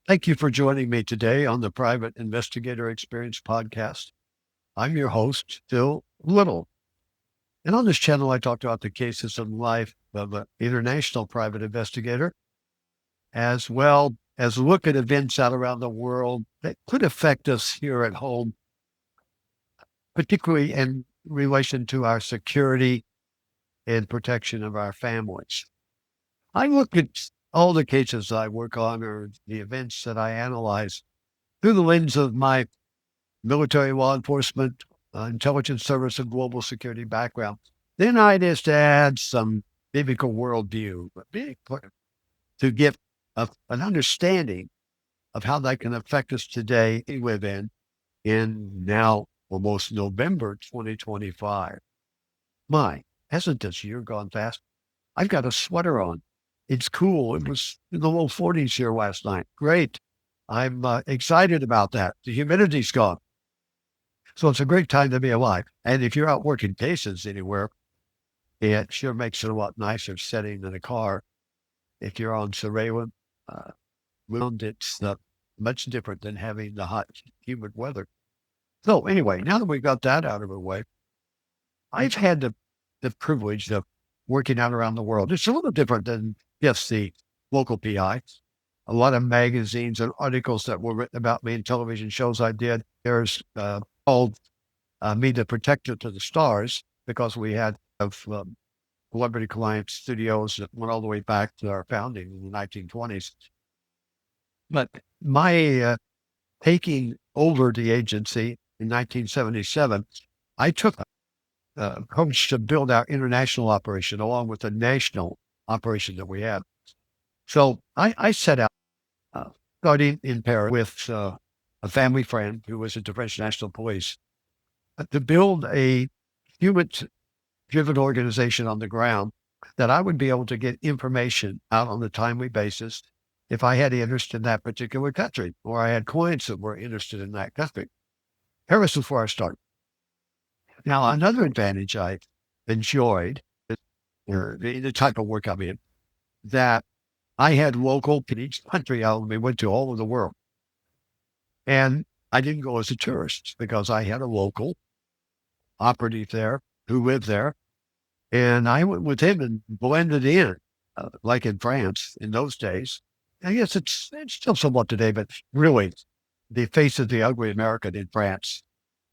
Thank you for joining me today on the Private Investigator Experience podcast. I'm your host, Phil Little. And on this channel, I talk about the cases and life of an international private investigator, as well as look at events out around the world that could affect us here at home, particularly in relation to our security and protection of our families. I look at all the cases I work on or the events that I analyze through the lens of my military law enforcement, intelligence service, and global security background. Then I just add some biblical worldview to get an understanding of how that can affect us today we live in now almost November 2025. My, hasn't this year gone fast? I've got a sweater on. It's cool. It was in the low 40s here last night. Great. I'm excited about that. The humidity's gone. So it's a great time to be alive. And if you're out working cases anywhere, it sure makes it a lot nicer sitting in a car. If you're on surveillance, it's much different than having the hot, humid weather. So anyway, now that we've got that out of the way, I've had the privilege of working out around the world. It's a little different than just the local PI. A lot of magazines and articles that were written about me and television shows I did. There's called Me the Protector to the Stars, because we had celebrity client studios that went all the way back to our founding in the 1920s. But my taking over the agency in 1977, I took approach to build our international operation along with the national operation that we had. So I set out, starting in Paris with a family friend who was at the French National Police, to build a human-driven organization on the ground that I would be able to get information out on a timely basis if I had interest in that particular country, or I had clients that were interested in that country. Paris was where I started. Now, another advantage I enjoyed in the type of work I'm in, that I had local in each country we went to all over the world. And I didn't go as a tourist because I had a local operative there who lived there. And I went with him and blended in, like in France in those days. I guess it's still somewhat today, but really the face of the ugly American in France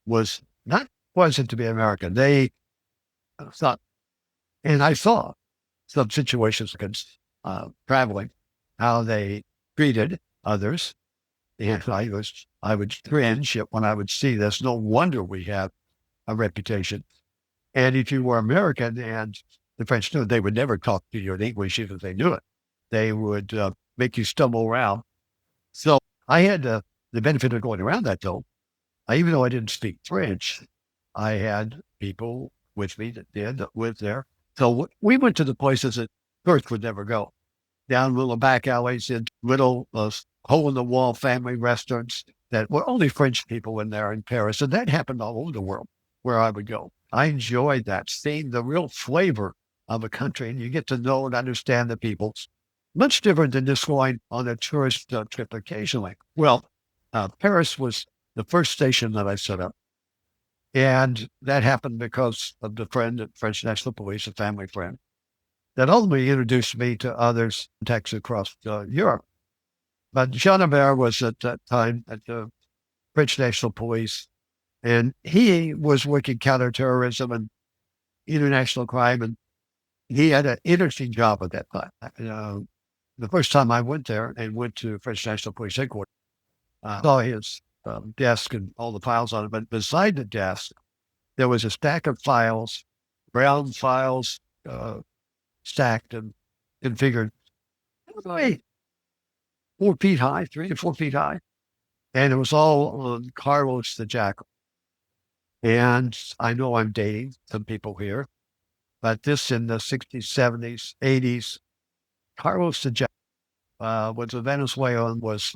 was not pleasant to be American. They thought, and I saw some situations against traveling, how they treated others. And I would cringe when I would see this. No wonder we have a reputation. And if you were American and the French knew it, they would never talk to you in English even if they knew it. They would make you stumble around. So I had the benefit of going around that though. Even though I didn't speak French, I had people with me that lived there. So we went to the places that tourists would never go. Down little back alleys in little hole-in-the-wall family restaurants that were only French people in there in Paris. And that happened all over the world where I would go. I enjoyed that, seeing the real flavor of a country, and you get to know and understand the people. Much different than just going on a tourist trip occasionally. Well, Paris was the first station that I set up. And that happened because of the friend at French National Police, a family friend, that ultimately introduced me to others contacts across Europe. But Jean Albert was at that time at the French National Police, and he was working counterterrorism and international crime, and he had an interesting job at that time. The first time I went there and went to French National Police headquarters, I saw his desk and all the files on it, but beside the desk, there was a stack of files, brown files, stacked and configured, probably 4 feet high, 3 to 4 feet high. And it was all on Carlos the Jackal. And I know I'm dating some people here, but this in the 60s, 70s, 80s, Carlos the Jackal was a Venezuelan, was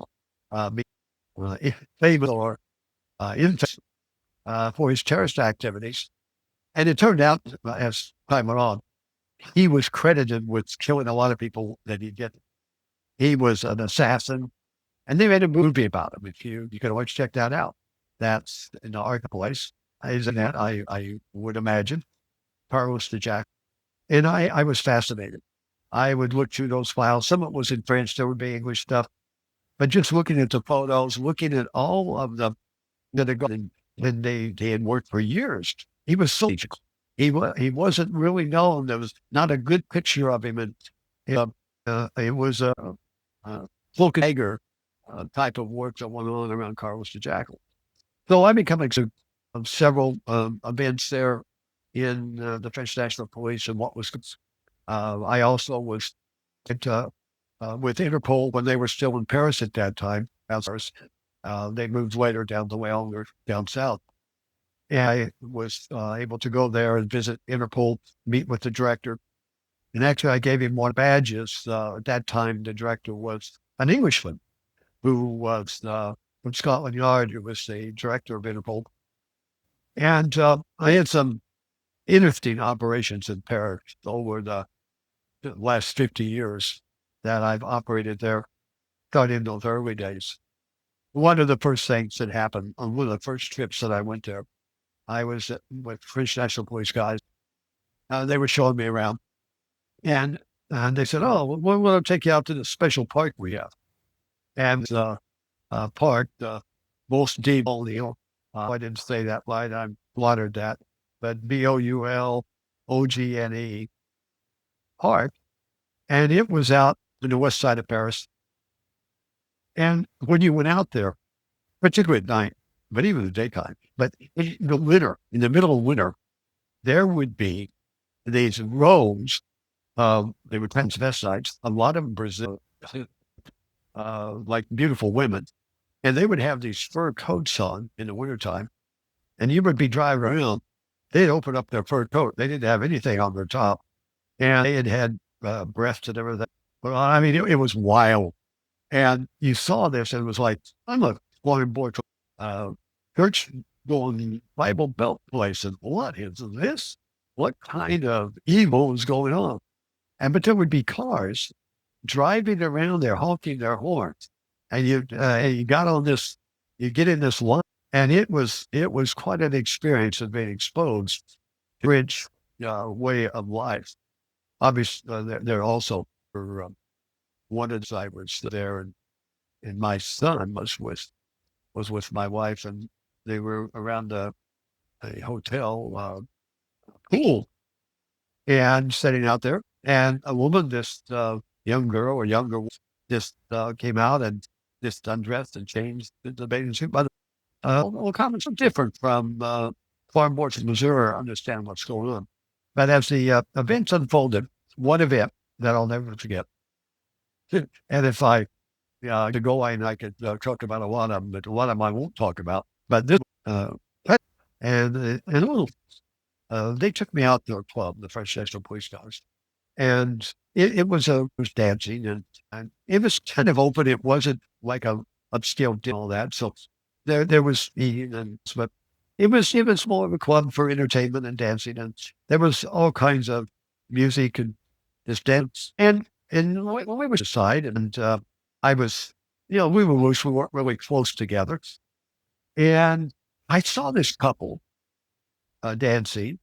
famous or infamous for his terrorist activities. And it turned out, as time went on, he was credited with killing a lot of people that he did. He was an assassin, And they made a movie about him. If you can always check that out. That's in the Arca place. Isn't that I would imagine. Carlos de Jack. And I was fascinated. I would look through those files. Some of it was in French, there would be English stuff. But just looking at the photos, looking at all of the that had gone, and they had worked for years. He was so he wasn't really known. There was not a good picture of him, and uh, it was a Volkenegger type of work that went on around Carlos de Jackal. So I become of several events there in the French National Police and what was. I also was at, with Interpol when they were still in Paris at that time. They moved later down the well or down south. And I was able to go there and visit Interpol, meet with the director. And actually, I gave him one badges. At that time, the director was an Englishman who was from Scotland Yard, who was the director of Interpol. And I had some interesting operations in Paris over the last 50 years that I've operated there, starting in those early days. One of the first things that happened on one of the first trips that I went there, I was with French National Police guys. They were showing me around, and they said, "Oh, we want to take you out to the special park we have." And park, most deep O'Neill. I didn't say that right. I blotted that, but Boulogene Park, and it was out on the west side of Paris. And when you went out there, particularly at night, but even in the daytime, but in the winter, in the middle of winter, there would be these rows of, they were transvestites, a lot of them Brazil, like beautiful women. And they would have these fur coats on in the wintertime. And you would be driving around, they'd open up their fur coat. They didn't have anything on their top. And they had breasts and everything. But I mean, it was wild. And you saw this and it was like, I'm a flying boy to church going Bible Belt place. And what is this? What kind of evil is going on? But there would be cars driving around there, honking their horns. And you got on this, you get in this line, and it was quite an experience of being exposed to French way of life. Obviously, they're also for one of the I was there, and my son was with my wife, and they were around a hotel pool and sitting out there, and a woman, this young girl or younger, just came out and just undressed and changed the bathing suit. But all comments are different from farm boards in Missouri. Understand what's going on, but as the events unfolded, one event that I'll never forget, and if I to go in, I could talk about a lot of them, but a lot of them I won't talk about. But this, and they took me out to a club, the French National Police guys, and it was dancing, and it was kind of open. It wasn't like a upscale and all that. So there was eating, but it was more of a club for entertainment and dancing, and there was all kinds of music and this dance. And we were aside, and I was, we were loose. We weren't really close together, and I saw this couple dancing,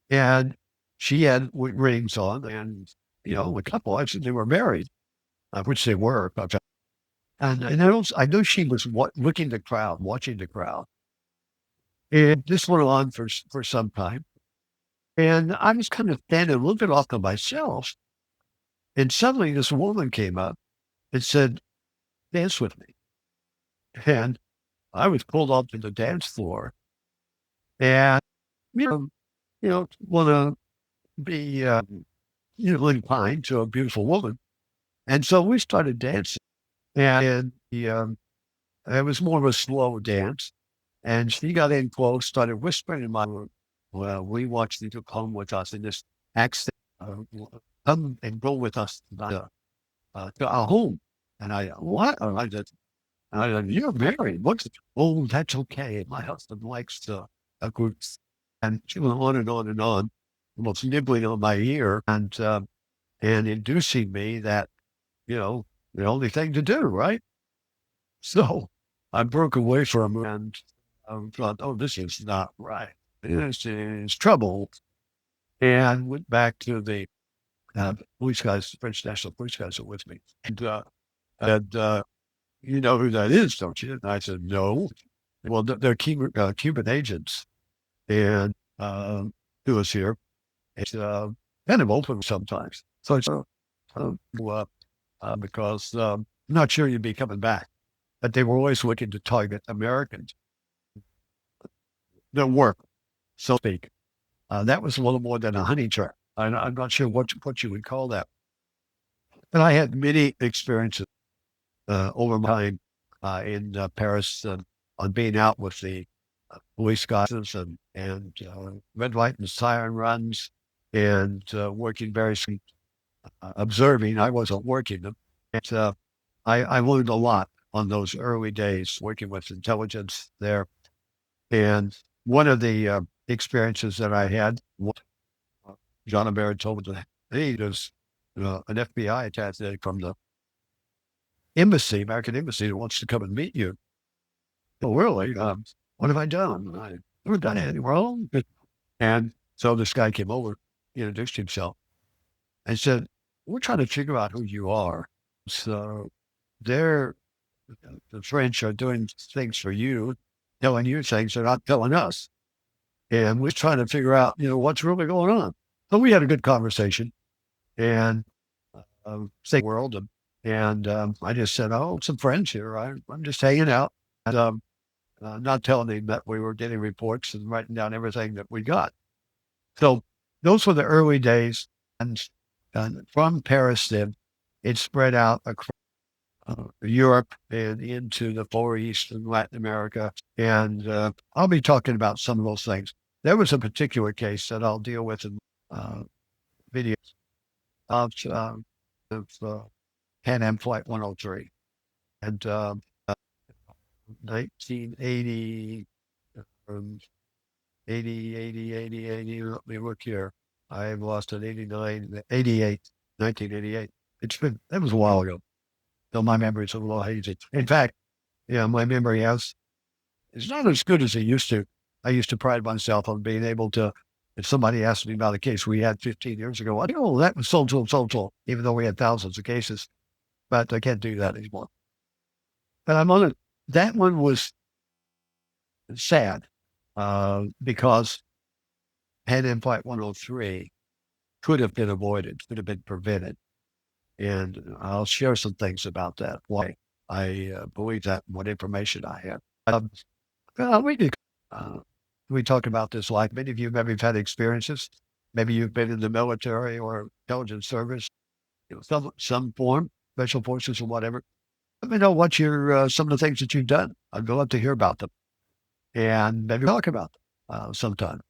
and she had rings on, and the couple actually they were married, which they were. And I knew she was looking the crowd, watching the crowd, and this went on for some time. And I was kind of standing a little bit off to myself, and suddenly this woman came up and said, "Dance with me." And I was pulled up to the dance floor, and want to be inclined to a beautiful woman, and so we started dancing, and it was more of a slow dance, and she got in close, started whispering in my room, "Well, we want you to come with us in this accent, come and go with us to our home." And what? And I said, "You're married. What's?" "Oh, that's okay. My husband likes groups." And she went on and on and on, almost nibbling on my ear and inducing me that, the only thing to do, right? So I broke away from her and I thought, oh, this is not right. This is trouble. And went back to the police guys, French National Police guys are with me. And said, you know who that is, don't you? And I said, no. Well, they're Cuban agents. And who was here. It's kind of open sometimes. So I said, because I'm not sure you'd be coming back. But they were always looking to target Americans, their work, so to speak. That was a little more than a honey trap. I'm not sure what you would call that. But I had many experiences over my time in Paris on being out with the police guys and red light and siren runs and working very observing. I wasn't working them. And, I learned a lot on those early days working with intelligence there. And one of the experiences that I had, John Barrett told me that he was an FBI attaché from the embassy, American embassy, that wants to come and meet you. Oh, really? What have I done? I haven't done anything wrong. And so this guy came over, introduced himself, and said, we're trying to figure out who you are. So they're, the French are doing things for you, telling you things they're not telling us. And we're trying to figure out, what's really going on. So we had a good conversation and same world. And I just said, oh, some friends here. I'm just hanging out. And, not telling him that we were getting reports and writing down everything that we got. So those were the early days. And from Paris, then it spread out across Europe and into the Far East and Latin America. And I'll be talking about some of those things. There was a particular case that I'll deal with in videos of Pan Am Flight 103 and 1980, 80. Let me look here. I lost it 89, 88, 1988. That was a while ago. So my memory's a little hazy. In fact, my memory is not as good as it used to. I used to pride myself on being able to, if somebody asked me about a case we had 15 years ago, I know that was so, even though we had thousands of cases, but I can't do that anymore. But that one was sad because Pan Am Flight 103 could have been avoided, could have been prevented. And I'll share some things about that, why I believe that, what information I have. We talk about this like many of you maybe have had experiences. Maybe you've been in the military or intelligence service, some form, special forces or whatever. Let me know what some of the things that you've done. I'd love to hear about them and maybe talk about them sometime.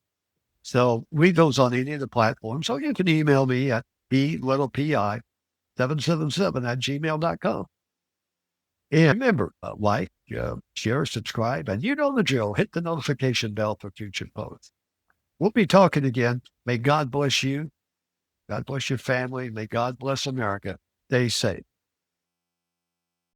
So read those on any of the platforms. So you can email me at pi777@gmail.com. And remember, like, share, subscribe, and you know the drill. Hit the notification bell for future posts. We'll be talking again. May God bless you. God bless your family. May God bless America. Stay safe.